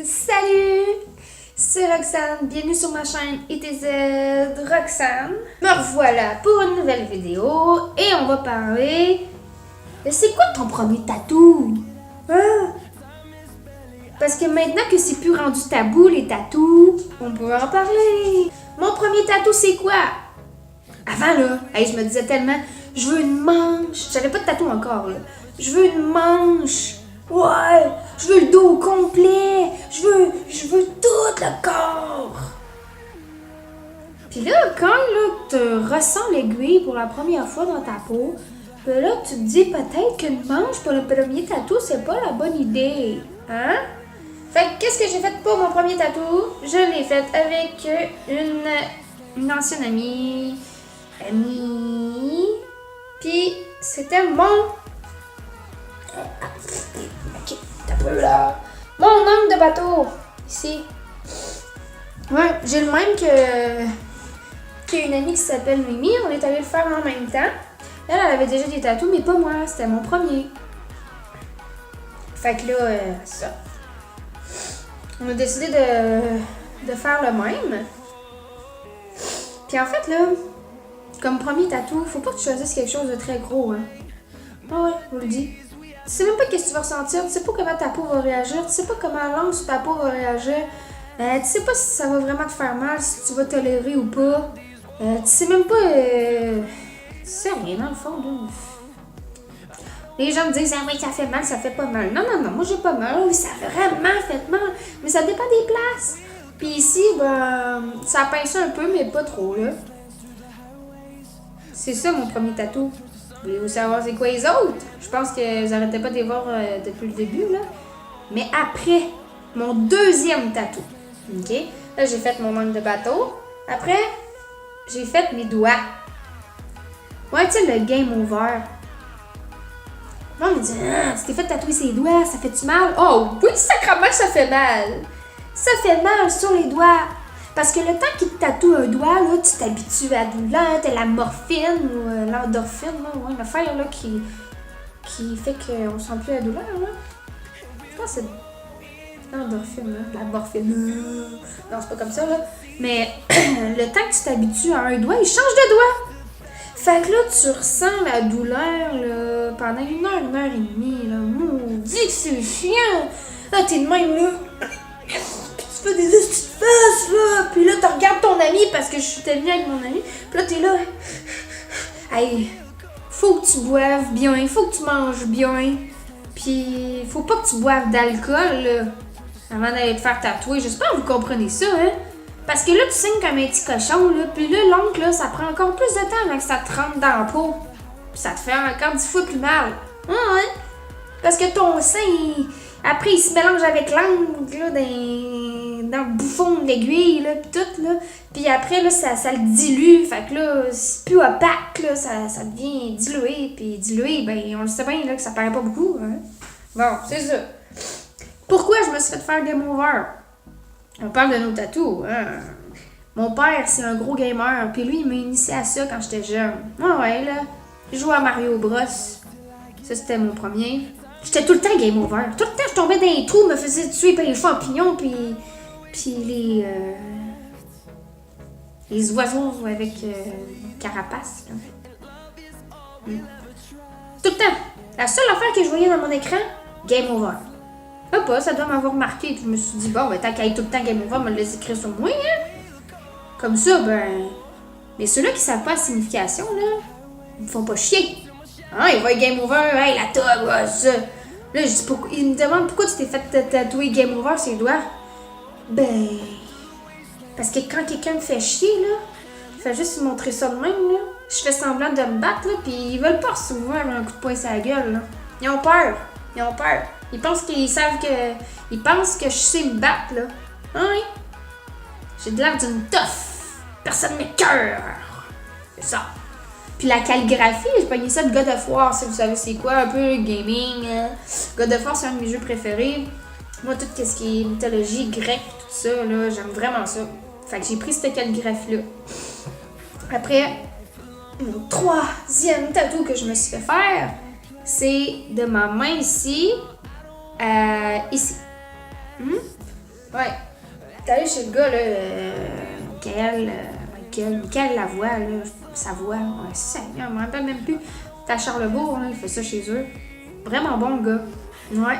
Salut! C'est Roxane, bienvenue sur ma chaîne ITZ Roxane. Me revoilà pour une nouvelle vidéo et on va parler de c'est quoi ton premier tatou? Hein? Parce que maintenant que c'est plus rendu tabou les tatous, on peut en parler. Mon premier tatou c'est quoi? Avant là, je me disais tellement, je veux une manche. J'avais pas de tatou encore là. Je veux une manche. Ouais, je veux le dos complet. Je veux tout le corps. Puis là, quand là, tu ressens l'aiguille pour la première fois dans ta peau, ben là, tu te dis peut-être qu'une manche pour le premier tatou, c'est pas la bonne idée. Hein? Fait que qu'est-ce que j'ai fait pour mon premier tatou? Je l'ai fait avec une ancienne amie. Puis c'était Ok, t'as peu là. Mon angle de bateau. Ici. Ouais, j'ai le même qu'une amie qui s'appelle Mimi. On est allé le faire en même temps. Elle avait déjà des tatous, mais pas moi. C'était mon premier. Fait que là, ça. On a décidé de faire le même. Puis en fait, là, comme premier tatou, faut pas que tu choisisses quelque chose de très gros, hein. Ah ouais, je vous le dis. Tu sais même pas qu'est-ce que tu vas ressentir, tu sais pas comment ta peau va réagir, tu sais pas comment l'angle sur ta peau va réagir, tu sais pas si ça va vraiment te faire mal, si tu vas tolérer ou pas. Tu sais même pas... Tu sais rien dans le fond, là. Les gens me disent, ah oui, ça fait mal, ça fait pas mal. Non, moi j'ai pas mal. Oui, ça a vraiment fait mal, mais ça dépend des places. Puis ici, ben, ça pince un peu, mais pas trop, là. C'est ça mon premier tatou. Voulez-vous savoir c'est quoi les autres? Je pense que vous n'arrêtez pas de les voir depuis le début, là. Mais après, mon deuxième tatou. OK? Là, j'ai fait mon angle de bateau. Après, j'ai fait mes doigts. Ouais, tu sais, le game over. Là, on me dit, ah, tu t'es fait tatouer ses doigts, ça fait-tu mal? Oh, oui, sacrément, ça fait mal. Ça fait mal sur les doigts. Parce que le temps qu'il te tatoue un doigt, là, tu t'habitues à la douleur, t'as la morphine ou l'endorphine, là, ouais, l'affaire là, qui fait qu'on sent plus la douleur. Là. Je pense que c'est l'endorphine, là, la morphine. Non, c'est pas comme ça, là. Mais le temps que tu t'habitues à un doigt, il change de doigt. Fait que là, tu ressens la douleur là, pendant une heure et demie. Là. Maudit que c'est chiant. Là, t'es de même, là. Tu fais des petites fesses, là. Puis là, tu regardes ton ami parce que je suis venue avec mon ami. Puis là, t'es là. Hey, faut que tu boives bien. Faut que tu manges bien. Puis, faut pas que tu boives d'alcool, là. Avant d'aller te faire tatouer. J'espère que vous comprenez ça, hein. Parce que là, tu saignes comme un petit cochon, là. Puis là, l'oncle, là, ça prend encore plus de temps avant que ça te rentre dans la peau. Puis ça te fait encore 10 fois plus mal. Ouais. Parce que ton sein, après, il se mélange avec l'angle, là, dans le bouffon de l'aiguille, là, pis tout, là. Puis après, là, ça le dilue. Fait que là, c'est plus opaque, là, ça devient dilué. Puis dilué, ben, on le sait bien, là, que ça paraît pas beaucoup, hein. Bon, c'est ça. Pourquoi je me suis fait faire game over? On parle de nos tatous, hein. Mon père, c'est un gros gamer, puis lui, il m'a initié à ça quand j'étais jeune. Ouais, là, je jouais à Mario Bros. Ça, c'était mon premier. J'étais tout le temps game over. Tout le temps, je tombais dans les trous, me faisais tuer par les champignons, puis les oiseaux avec carapace. Tout le temps. La seule affaire que je voyais dans mon écran, game over. Pas, ça doit m'avoir marqué. Puis je me suis dit, bon, ben, tant qu'à être tout le temps game over, me le laisse écrire sur moi, hein. Comme ça, ben... Mais ceux-là qui savent pas la signification, là, ils me font pas chier. Hein, ils voient game over, hey, la toge, ouais, ça. Là, je dis, pourquoi... Ils me demandent pourquoi tu t'es fait tatouer game over ses doigts. Ben... Parce que quand quelqu'un me fait chier, là, il fait juste montrer ça de même, là. Je fais semblant de me battre, là, pis ils veulent pas recevoir un coup de poing sur la gueule, là. Ils ont peur. Ils pensent qu'ils savent que... Ils pensent que je sais me battre, là. Hein? J'ai de l'air d'une tough. Personne m'écoeure. C'est ça. Puis la calligraphie, j'ai pogné ça de God of War, si vous savez c'est quoi, un peu gaming. God of War, c'est un de mes jeux préférés. Moi, tout ce qui est mythologie grecque, tout ça, là, j'aime vraiment ça. Fait que j'ai pris cette calligraphie-là. Après, mon troisième tatou que je me suis fait faire, c'est de ma main ici, ici. Ouais. T'es allé chez le gars, là, Michael Lavoie, là, sa voix, ouais, Seigneur, je me rappelle même plus. T'es à Charlebourg, là, il fait ça chez eux. Vraiment bon, le gars. Ouais.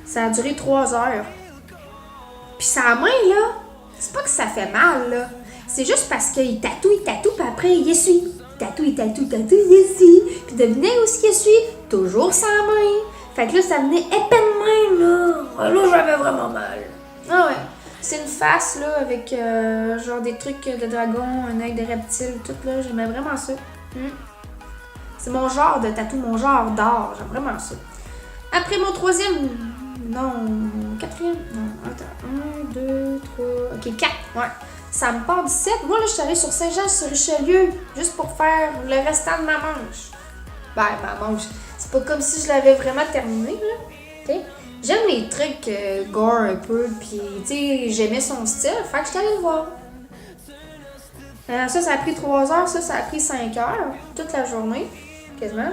Ça a duré 3 heures. Puis sa main, là, c'est pas que ça fait mal, là. C'est juste parce qu'il tatoue, puis après, il essuie. Il tatoue, il essuie. Puis devinez où est-ce qu'il essuie? Toujours sa main. Fait que là, ça venait épais de main, là. Là, j'avais vraiment mal. Ah ouais. C'est une face, là, avec genre des trucs de dragon, un œil de reptile, tout, là. J'aimais vraiment ça. C'est mon genre de tatou, mon genre d'art. J'aime vraiment ça. Après mon troisième... Non, quatrième... Non, attends. 1, 2, 3... OK, 4. Ouais. Ça me part du 7. Moi, là, je suis allée sur Saint-Jean-sur-Richelieu juste pour faire le restant de ma manche. Ben, ma manche. C'est pas comme si je l'avais vraiment terminée, là. OK? J'aime les trucs gore un peu, puis, tu sais, j'aimais son style, fait que je suis allée le voir. Ça a pris 3 heures, ça a pris 5 heures, toute la journée, quasiment.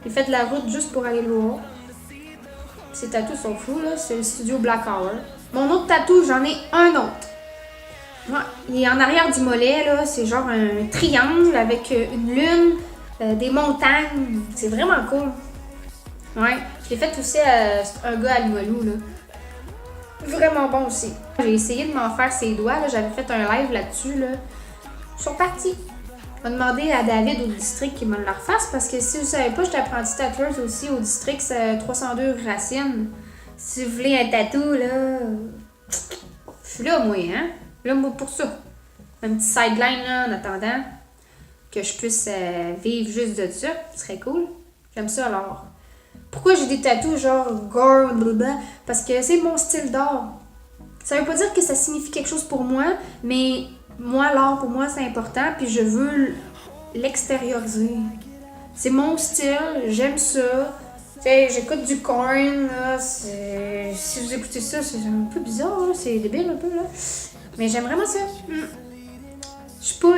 J'ai fait de la route juste pour aller le voir. Ces tatous sont fous, là, c'est le studio Black Hour. Mon autre tatou, j'en ai un autre. Ouais, il est en arrière du mollet, là, c'est genre un triangle avec une lune, des montagnes, c'est vraiment cool. Ouais, je l'ai fait aussi à un gars à Limoilou, là. Vraiment bon aussi. J'ai essayé de m'en faire ses doigts, là. J'avais fait un live là-dessus, là. Ils sont partis. On va demander à David au district qu'il me le refasse parce que si vous savez pas, je suis apprentie tatoueuse aussi au district 302 Racine. Si vous voulez un tatou, là, je suis là, moi, hein. Là, moi, pour ça. Un petit sideline, là, en attendant que je puisse vivre juste de ça. Ce serait cool. J'aime ça, alors. Pourquoi j'ai des tatous genre gore, blablabla? Parce que c'est mon style d'art. Ça veut pas dire que ça signifie quelque chose pour moi, mais moi, l'art pour moi, c'est important, puis je veux l'extérioriser. C'est mon style, j'aime ça. T'sais, j'écoute du Korn, là, si vous écoutez ça, c'est un peu bizarre, là, c'est débile un peu, là. Mais j'aime vraiment ça. Je suis pas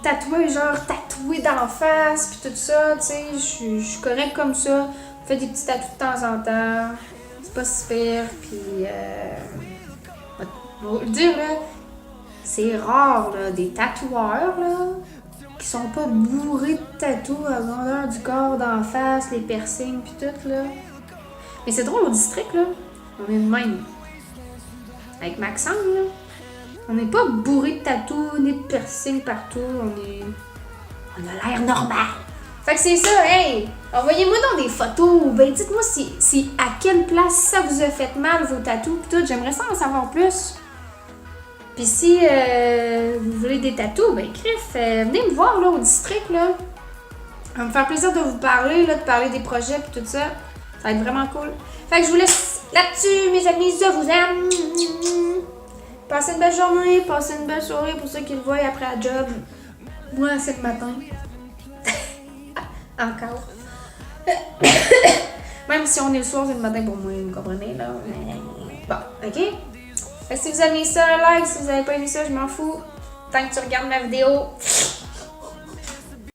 tatouée, genre tatouée d'en face, puis tout ça, tu sais, je suis correcte comme ça. Je fais des petits tatous de temps en temps, c'est pas si pire, puis on va le dire, là, c'est rare, là, des tatoueurs, là, qui sont pas bourrés de tatous à grandeur du corps, d'en face, les piercings, puis tout, là. Mais c'est drôle, au district, là, on est de même. Avec Maxime, là. On n'est pas bourré de tatous, ni de piercing partout. On a l'air normal. Fait que c'est ça, hey! Envoyez-moi donc des photos. Ben, dites-moi si à quelle place ça vous a fait mal, vos tatous, pis tout. J'aimerais ça en savoir plus. Puis si vous voulez des tatous, ben, crif, venez me voir, là, au district, là. Ça va me faire plaisir de vous parler, là, de parler des projets, pis tout ça. Ça va être vraiment cool. Fait que je vous laisse là-dessus, mes amis. Je vous aime. Passez une belle journée, passez une belle soirée pour ceux qui le voient après la job. Moi, c'est le matin. Encore. Même si on est le soir, c'est le matin pour moi, vous comprenez, là. Bon, OK? Fait que si vous aimez ça, like. Si vous n'avez pas aimé ça, je m'en fous. Tant que tu regardes ma vidéo.